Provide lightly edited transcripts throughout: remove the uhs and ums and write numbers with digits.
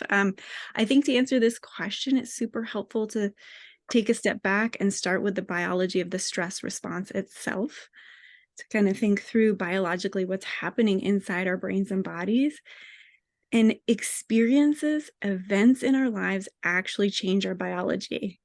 I think to answer this question, it's super helpful to take a step back and start with the biology of the stress response itself, to kind of think through biologically what's happening inside our brains and bodies. And experiences, events in our lives actually change our biology.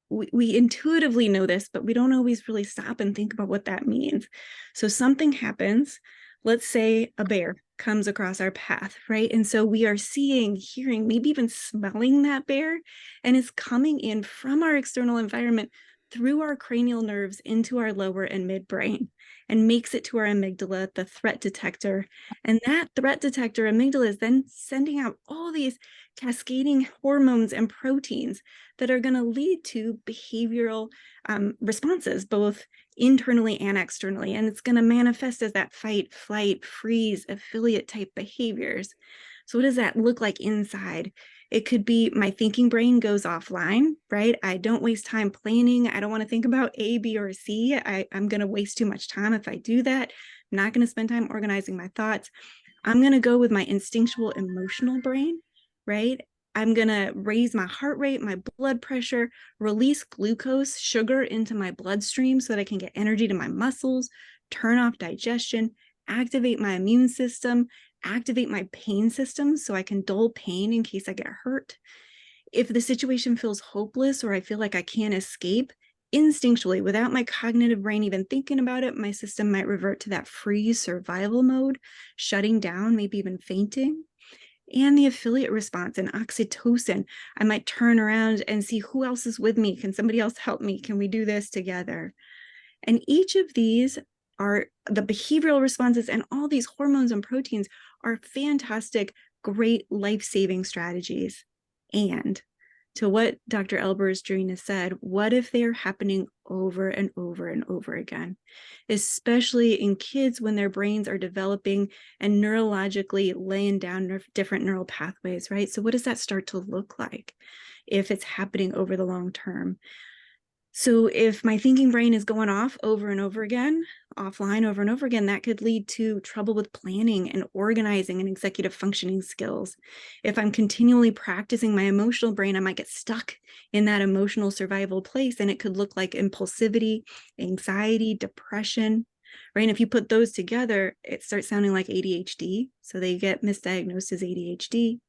We intuitively know this, but we don't always really stop and think about what that means. So something happens, let's say a bear comes across our path, right? And so we are seeing, hearing, maybe even smelling that bear, and it's coming in from our external environment through our cranial nerves into our lower and midbrain and makes it to our amygdala, the threat detector. And that threat detector amygdala is then sending out all these cascading hormones and proteins that are going to lead to behavioral responses, both internally and externally. And it's going to manifest as that fight, flight, freeze, affiliate type behaviors. So what does that look like inside? It could be my thinking brain goes offline, right? I don't waste time planning. I don't want to think about A, B, or C. I'm going to waste too much time if I do that. I'm not going to spend time organizing my thoughts. I'm going to go with my instinctual emotional brain, right? I'm going to raise my heart rate, my blood pressure, release glucose, sugar into my bloodstream so that I can get energy to my muscles, turn off digestion, activate my immune system, activate my pain system so I can dull pain in case I get hurt. If the situation feels hopeless or I feel like I can't escape, instinctually, without my cognitive brain even thinking about it, my system might revert to that freeze survival mode, shutting down, maybe even fainting. And the affiliate response and oxytocin, I might turn around and see who else is with me. Can somebody else help me? Can we do this together? And each of these are the behavioral responses, and all these hormones and proteins are fantastic, great life-saving strategies. And to what Dr. Elbers-Drina said, what if they're happening over and over and over again, especially in kids when their brains are developing and neurologically laying down different neural pathways, right? So what does that start to look like if it's happening over the long term? So if my thinking brain is going off over and over again, offline over and over again, that could lead to trouble with planning and organizing and executive functioning skills. If I'm continually practicing my emotional brain, I might get stuck in that emotional survival place, and it could look like impulsivity, anxiety, depression, right? And if you put those together, it starts sounding like ADHD. So they get misdiagnosed as ADHD.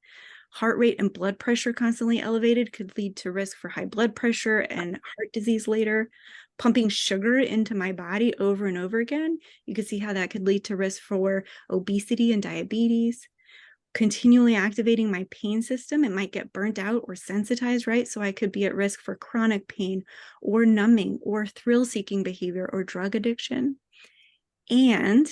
Heart rate and blood pressure constantly elevated could lead to risk for high blood pressure and heart disease later. Pumping sugar into my body over and over again, you could see how that could lead to risk for obesity and diabetes. Continually activating my pain system, it might get burnt out or sensitized, right? So I could be at risk for chronic pain or numbing or thrill-seeking behavior or drug addiction. And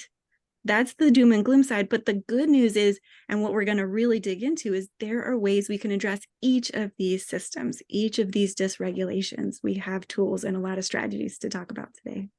that's the doom and gloom side. But the good news is, and what we're going to really dig into, is there are ways we can address each of these systems, each of these dysregulations. We have tools and a lot of strategies to talk about today.